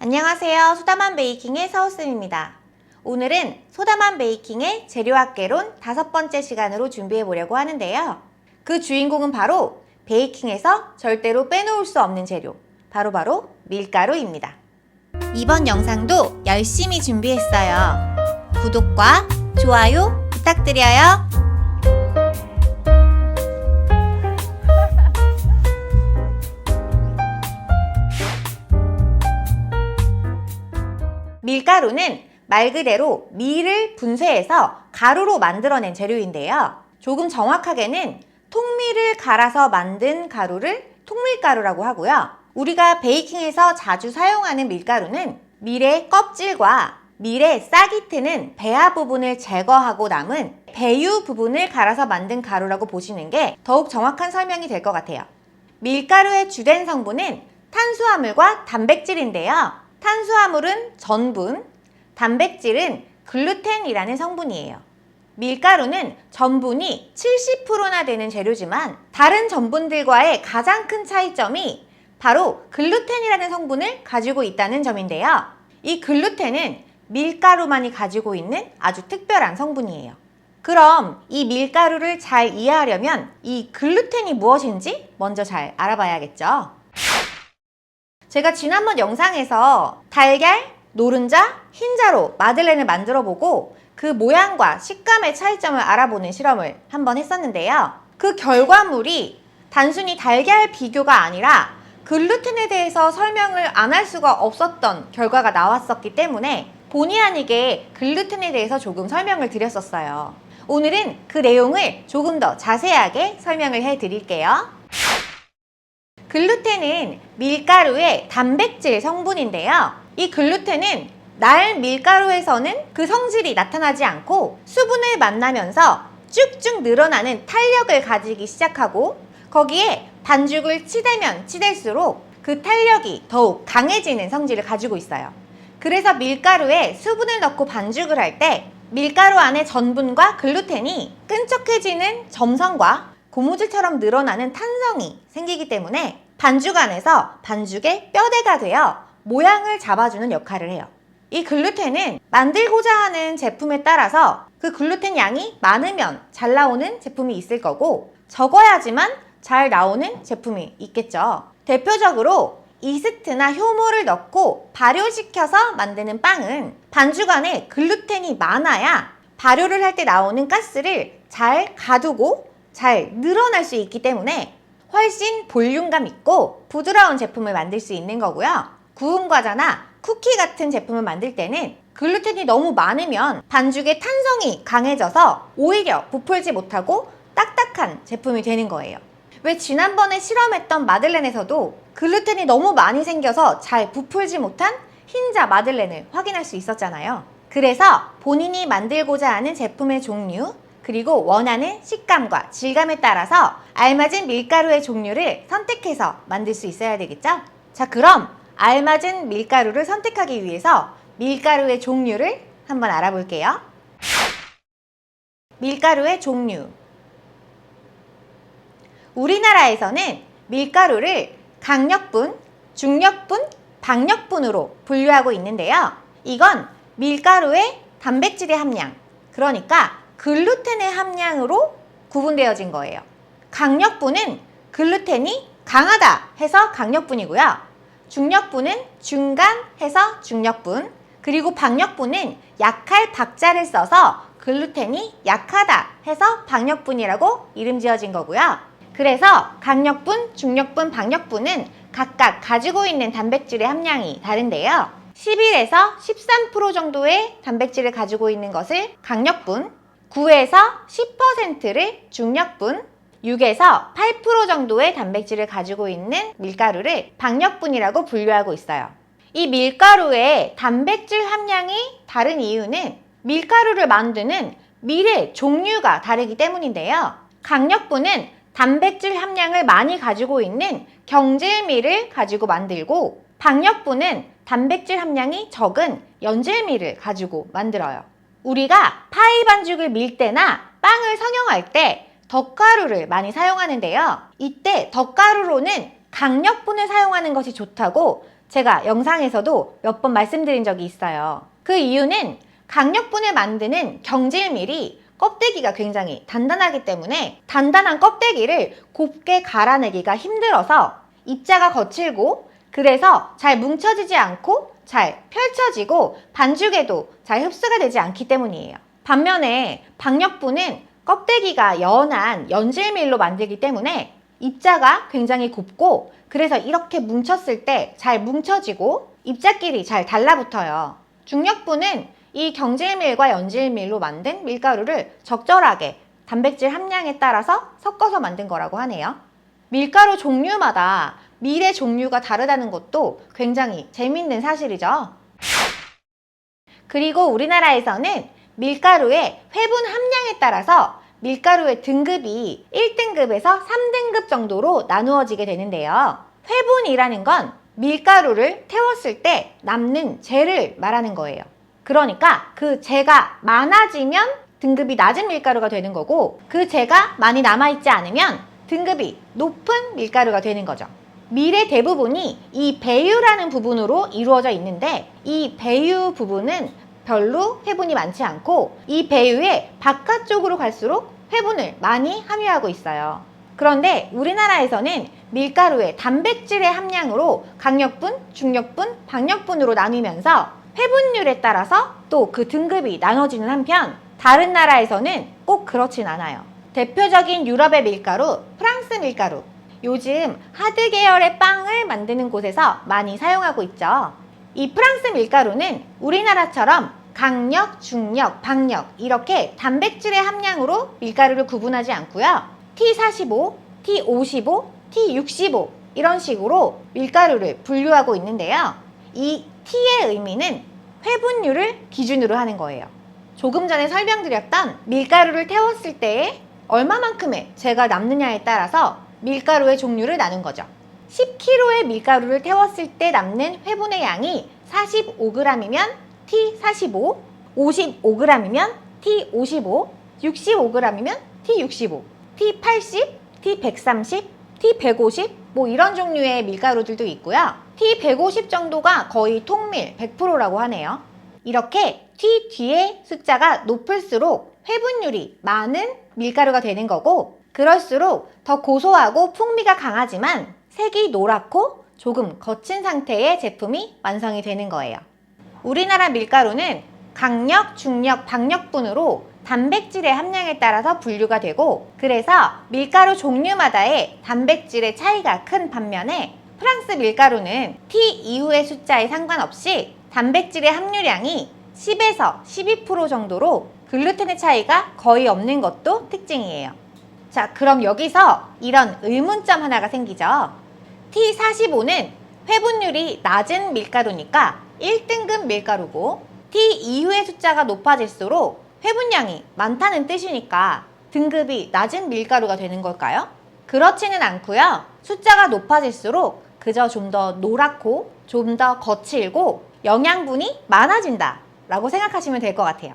안녕하세요. 소다만 베이킹의 서우쌤입니다. 오늘은 소다만 베이킹의 재료학개론 5번째 시간으로 준비해 보려고 하는데요. 그 주인공은 바로 베이킹에서 절대로 빼놓을 수 없는 재료, 바로 밀가루입니다. 이번 영상도 열심히 준비했어요. 구독과 좋아요 부탁드려요. 밀가루는 말 그대로 밀을 분쇄해서 가루로 만들어낸 재료인데요. 조금 정확하게는 통밀을 갈아서 만든 가루를 통밀가루라고 하고요. 우리가 베이킹에서 자주 사용하는 밀가루는 밀의 껍질과 밀의 싹이 트는 배아 부분을 제거하고 남은 배유 부분을 갈아서 만든 가루라고 보시는 게 더욱 정확한 설명이 될 것 같아요. 밀가루의 주된 성분은 탄수화물과 단백질인데요. 탄수화물은 전분, 단백질은 글루텐이라는 성분이에요. 밀가루는 전분이 70%나 되는 재료지만 다른 전분들과의 가장 큰 차이점이 바로 글루텐이라는 성분을 가지고 있다는 점인데요. 이 글루텐은 밀가루만이 가지고 있는 아주 특별한 성분이에요. 그럼 이 밀가루를 잘 이해하려면 이 글루텐이 무엇인지 먼저 잘 알아봐야겠죠. 제가 지난번 영상에서 달걀, 노른자, 흰자로 마들렌을 만들어보고 그 모양과 식감의 차이점을 알아보는 실험을 한번 했었는데요. 그 결과물이 단순히 달걀 비교가 아니라 글루텐에 대해서 설명을 안 할 수가 없었던 결과가 나왔었기 때문에 본의 아니게 글루텐에 대해서 조금 설명을 드렸었어요. 오늘은 그 내용을 조금 더 자세하게 설명을 해드릴게요. 글루텐은 밀가루의 단백질 성분인데요. 이 글루텐은 날 밀가루에서는 그 성질이 나타나지 않고 수분을 만나면서 쭉쭉 늘어나는 탄력을 가지기 시작하고 거기에 반죽을 치대면 치댈수록 그 탄력이 더욱 강해지는 성질을 가지고 있어요. 그래서 밀가루에 수분을 넣고 반죽을 할 때 밀가루 안에 전분과 글루텐이 끈적해지는 점성과 고무줄처럼 늘어나는 탄성이 생기기 때문에 반죽 안에서 반죽의 뼈대가 되어 모양을 잡아주는 역할을 해요. 이 글루텐은 만들고자 하는 제품에 따라서 그 글루텐 양이 많으면 잘 나오는 제품이 있을 거고 적어야지만 잘 나오는 제품이 있겠죠. 대표적으로 이스트나 효모를 넣고 발효시켜서 만드는 빵은 반죽 안에 글루텐이 많아야 발효를 할 때 나오는 가스를 잘 가두고 잘 늘어날 수 있기 때문에 훨씬 볼륨감 있고 부드러운 제품을 만들 수 있는 거고요. 구운 과자나 쿠키 같은 제품을 만들 때는 글루텐이 너무 많으면 반죽의 탄성이 강해져서 오히려 부풀지 못하고 딱딱한 제품이 되는 거예요. 왜 지난번에 실험했던 마들렌에서도 글루텐이 너무 많이 생겨서 잘 부풀지 못한 흰자 마들렌을 확인할 수 있었잖아요. 그래서 본인이 만들고자 하는 제품의 종류 그리고 원하는 식감과 질감에 따라서 알맞은 밀가루의 종류를 선택해서 만들 수 있어야 되겠죠? 자, 그럼 알맞은 밀가루를 선택하기 위해서 밀가루의 종류를 한번 알아볼게요. 밀가루의 종류. 우리나라에서는 밀가루를 강력분, 중력분, 박력분으로 분류하고 있는데요. 이건 밀가루의 단백질의 함량, 그러니까 글루텐의 함량으로 구분되어진 거예요. 강력분은 글루텐이 강하다 해서 강력분이고요. 중력분은 중간 해서 중력분, 그리고 박력분은 약할 박자를 써서 글루텐이 약하다 해서 박력분이라고 이름 지어진 거고요. 그래서 강력분, 중력분, 박력분은 각각 가지고 있는 단백질의 함량이 다른데요. 11에서 13% 정도의 단백질을 가지고 있는 것을 강력분, 9에서 10%를 중력분, 6에서 8% 정도의 단백질을 가지고 있는 밀가루를 박력분이라고 분류하고 있어요. 이 밀가루의 단백질 함량이 다른 이유는 밀가루를 만드는 밀의 종류가 다르기 때문인데요. 강력분은 단백질 함량을 많이 가지고 있는 경질밀을 가지고 만들고 박력분은 단백질 함량이 적은 연질밀을 가지고 만들어요. 우리가 파이 반죽을 밀 때나 빵을 성형할 때 덧가루를 많이 사용하는데요. 이때 덧가루로는 강력분을 사용하는 것이 좋다고 제가 영상에서도 몇 번 말씀드린 적이 있어요. 그 이유는 강력분을 만드는 경질밀이 껍데기가 굉장히 단단하기 때문에 단단한 껍데기를 곱게 갈아내기가 힘들어서 입자가 거칠고, 그래서 잘 뭉쳐지지 않고 잘 펼쳐지고 반죽에도 잘 흡수가 되지 않기 때문이에요. 반면에 박력분은 껍데기가 연한 연질밀로 만들기 때문에 입자가 굉장히 곱고, 그래서 이렇게 뭉쳤을 때 잘 뭉쳐지고 입자끼리 잘 달라붙어요. 중력분은 이 경질밀과 연질밀로 만든 밀가루를 적절하게 단백질 함량에 따라서 섞어서 만든 거라고 하네요. 밀가루 종류마다 밀의 종류가 다르다는 것도 굉장히 재밌는 사실이죠. 그리고 우리나라에서는 밀가루의 회분 함량에 따라서 밀가루의 등급이 1등급에서 3등급 정도로 나누어지게 되는데요. 회분이라는 건 밀가루를 태웠을 때 남는 재를 말하는 거예요. 그러니까 그 재가 많아지면 등급이 낮은 밀가루가 되는 거고, 그 재가 많이 남아있지 않으면 등급이 높은 밀가루가 되는 거죠. 밀의 대부분이 이 배유라는 부분으로 이루어져 있는데, 이 배유 부분은 별로 회분이 많지 않고 이 배유의 바깥쪽으로 갈수록 회분을 많이 함유하고 있어요. 그런데 우리나라에서는 밀가루의 단백질의 함량으로 강력분, 중력분, 박력분으로 나뉘면서 회분율에 따라서 또 그 등급이 나눠지는 한편, 다른 나라에서는 꼭 그렇진 않아요. 대표적인 유럽의 밀가루, 프랑스 밀가루. 요즘 하드 계열의 빵을 만드는 곳에서 많이 사용하고 있죠. 이 프랑스 밀가루는 우리나라처럼 강력, 중력, 박력 이렇게 단백질의 함량으로 밀가루를 구분하지 않고요. T45, T55, T65 이런 식으로 밀가루를 분류하고 있는데요. 이 T의 의미는 회분율을 기준으로 하는 거예요. 조금 전에 설명드렸던 밀가루를 태웠을 때에 얼마만큼의 재가 남느냐에 따라서 밀가루의 종류를 나눈 거죠. 10kg의 밀가루를 태웠을 때 남는 회분의 양이 45g이면 T45, 55g이면 T55, 65g이면 T65, T80, T130, T150 뭐 이런 종류의 밀가루들도 있고요. T150 정도가 거의 통밀 100%라고 하네요. 이렇게 T 뒤에 숫자가 높을수록 회분율이 많은 밀가루가 되는 거고, 그럴수록 더 고소하고 풍미가 강하지만 색이 노랗고 조금 거친 상태의 제품이 완성이 되는 거예요. 우리나라 밀가루는 강력, 중력, 박력분으로 단백질의 함량에 따라서 분류가 되고, 그래서 밀가루 종류마다의 단백질의 차이가 큰 반면에 프랑스 밀가루는 T 이후의 숫자에 상관없이 단백질의 함유량이 10에서 12% 정도로 글루텐의 차이가 거의 없는 것도 특징이에요. 자, 그럼 여기서 이런 의문점 하나가 생기죠. T45는 회분율이 낮은 밀가루니까 1등급 밀가루고, T 이후의 숫자가 높아질수록 회분량이 많다는 뜻이니까 등급이 낮은 밀가루가 되는 걸까요? 그렇지는 않고요. 숫자가 높아질수록 그저 좀 더 노랗고 좀 더 거칠고 영양분이 많아진다 라고 생각하시면 될 것 같아요.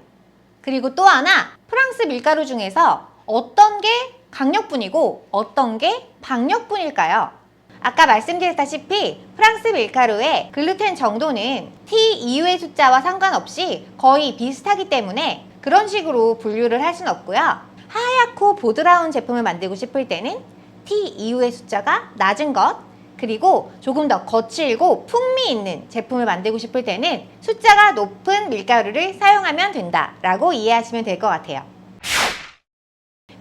그리고 또 하나, 프랑스 밀가루 중에서 어떤 게 강력분이고 어떤 게 박력분일까요? 아까 말씀드렸다시피 프랑스 밀가루의 글루텐 정도는 T 이후의 숫자와 상관없이 거의 비슷하기 때문에 그런 식으로 분류를 할 수는 없고요. 하얗고 보드라운 제품을 만들고 싶을 때는 T 이후의 숫자가 낮은 것, 그리고 조금 더 거칠고 풍미 있는 제품을 만들고 싶을 때는 숫자가 높은 밀가루를 사용하면 된다라고 이해하시면 될 것 같아요.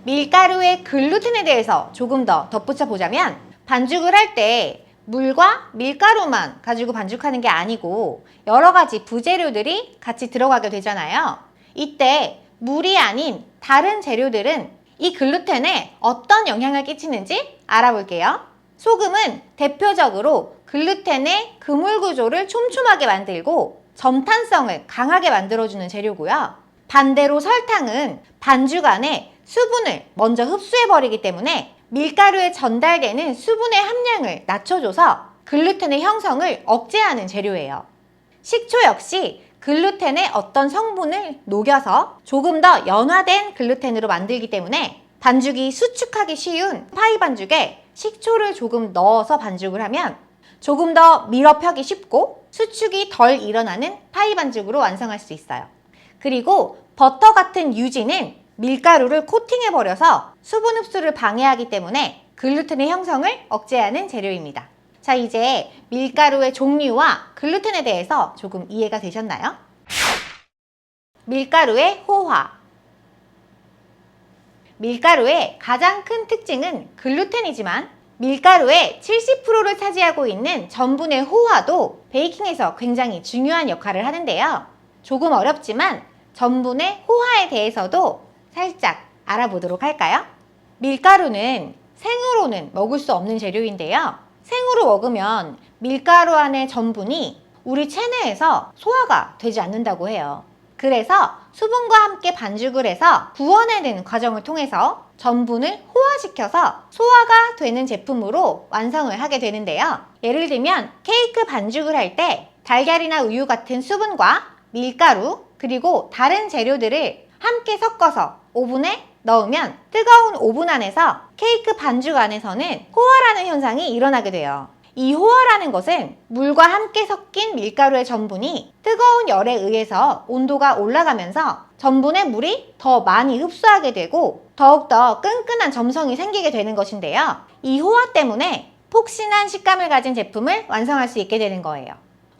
밀가루의 글루텐에 대해서 조금 더 덧붙여 보자면, 반죽을 할 때 물과 밀가루만 가지고 반죽하는 게 아니고 여러 가지 부재료들이 같이 들어가게 되잖아요. 이때 물이 아닌 다른 재료들은 이 글루텐에 어떤 영향을 끼치는지 알아볼게요. 소금은 대표적으로 글루텐의 그물 구조를 촘촘하게 만들고 점탄성을 강하게 만들어주는 재료고요. 반대로 설탕은 반죽 안에 수분을 먼저 흡수해버리기 때문에 밀가루에 전달되는 수분의 함량을 낮춰줘서 글루텐의 형성을 억제하는 재료예요. 식초 역시 글루텐의 어떤 성분을 녹여서 조금 더 연화된 글루텐으로 만들기 때문에 반죽이 수축하기 쉬운 파이 반죽에 식초를 조금 넣어서 반죽을 하면 조금 더 밀어 펴기 쉽고 수축이 덜 일어나는 파이 반죽으로 완성할 수 있어요. 그리고 버터 같은 유지는 밀가루를 코팅해버려서 수분 흡수를 방해하기 때문에 글루텐의 형성을 억제하는 재료입니다. 자, 이제 밀가루의 종류와 글루텐에 대해서 조금 이해가 되셨나요? 밀가루의 호화. 밀가루의 가장 큰 특징은 글루텐이지만 밀가루의 70%를 차지하고 있는 전분의 호화도 베이킹에서 굉장히 중요한 역할을 하는데요. 조금 어렵지만 전분의 호화에 대해서도 살짝 알아보도록 할까요? 밀가루는 생으로는 먹을 수 없는 재료인데요. 생으로 먹으면 밀가루 안의 전분이 우리 체내에서 소화가 되지 않는다고 해요. 그래서 수분과 함께 반죽을 해서 구워내는 과정을 통해서 전분을 호화시켜서 소화가 되는 제품으로 완성을 하게 되는데요. 예를 들면 케이크 반죽을 할 때 달걀이나 우유 같은 수분과 밀가루 그리고 다른 재료들을 함께 섞어서 오븐에 넣으면 뜨거운 오븐 안에서 케이크 반죽 안에서는 호화라는 현상이 일어나게 돼요. 이 호화라는 것은 물과 함께 섞인 밀가루의 전분이 뜨거운 열에 의해서 온도가 올라가면서 전분의 물이 더 많이 흡수하게 되고 더욱더 끈끈한 점성이 생기게 되는 것인데요. 이 호화 때문에 폭신한 식감을 가진 제품을 완성할 수 있게 되는 거예요.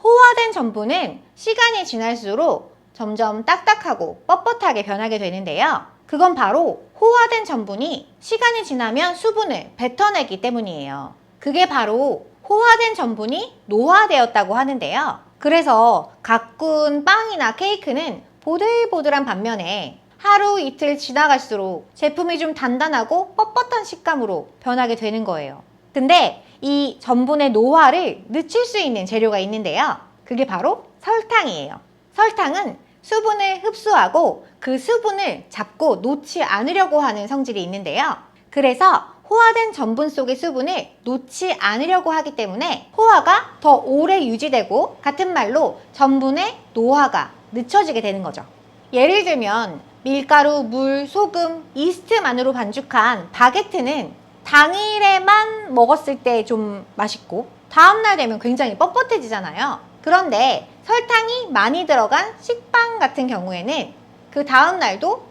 호화된 전분은 시간이 지날수록 점점 딱딱하고 뻣뻣하게 변하게 되는데요. 그건 바로 호화된 전분이 시간이 지나면 수분을 뱉어내기 때문이에요. 그게 바로 호화된 전분이 노화되었다고 하는데요. 그래서 가꾼 빵이나 케이크는 보들보들한 반면에 하루 이틀 지나갈수록 제품이 좀 단단하고 뻣뻣한 식감으로 변하게 되는 거예요. 근데 이 전분의 노화를 늦출 수 있는 재료가 있는데요. 그게 바로 설탕이에요. 설탕은 수분을 흡수하고 그 수분을 잡고 놓지 않으려고 하는 성질이 있는데요. 그래서 호화된 전분 속의 수분을 놓지 않으려고 하기 때문에 호화가 더 오래 유지되고 같은 말로 전분의 노화가 늦춰지게 되는 거죠. 예를 들면 밀가루, 물, 소금, 이스트만으로 반죽한 바게트는 당일에만 먹었을 때 좀 맛있고 다음날 되면 굉장히 뻣뻣해지잖아요. 그런데 설탕이 많이 들어간 식빵 같은 경우에는 그 다음날도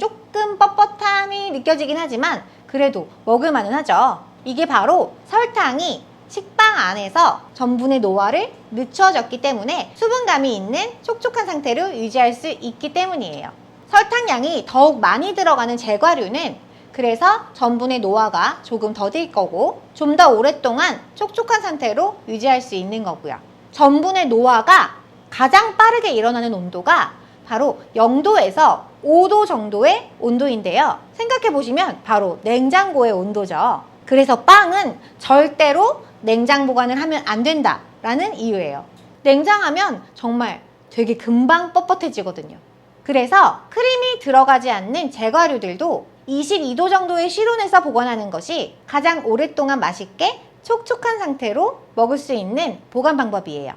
조금 뻣뻣함이 느껴지긴 하지만 그래도 먹을만은 하죠. 이게 바로 설탕이 식빵 안에서 전분의 노화를 늦춰졌기 때문에 수분감이 있는 촉촉한 상태로 유지할 수 있기 때문이에요. 설탕량이 더욱 많이 들어가는 제과류는 그래서 전분의 노화가 조금 더딜 거고 좀 더 오랫동안 촉촉한 상태로 유지할 수 있는 거고요. 전분의 노화가 가장 빠르게 일어나는 온도가 바로 0도에서 5도 정도의 온도인데요. 생각해 보시면 바로 냉장고의 온도죠. 그래서 빵은 절대로 냉장 보관을 하면 안 된다라는 이유예요. 냉장하면 정말 되게 금방 뻣뻣해지거든요. 그래서 크림이 들어가지 않는 제과류들도 22도 정도의 실온에서 보관하는 것이 가장 오랫동안 맛있게 촉촉한 상태로 먹을 수 있는 보관 방법이에요.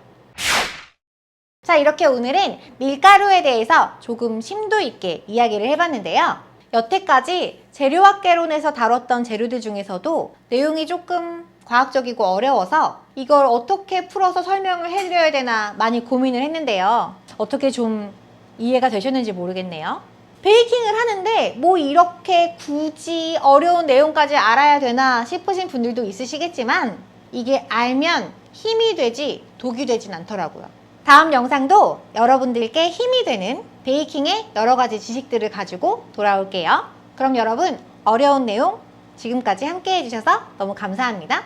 자, 이렇게 오늘은 밀가루에 대해서 조금 심도 있게 이야기를 해봤는데요. 여태까지 재료학개론에서 다뤘던 재료들 중에서도 내용이 조금 과학적이고 어려워서 이걸 어떻게 풀어서 설명을 해드려야 되나 많이 고민을 했는데요. 어떻게 좀 이해가 되셨는지 모르겠네요. 베이킹을 하는데 뭐 이렇게 굳이 어려운 내용까지 알아야 되나 싶으신 분들도 있으시겠지만 이게 알면 힘이 되지 독이 되진 않더라고요. 다음 영상도 여러분들께 힘이 되는 베이킹의 여러 가지 지식들을 가지고 돌아올게요. 그럼 여러분 어려운 내용 지금까지 함께 해주셔서 너무 감사합니다.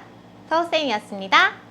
서우쌤이었습니다.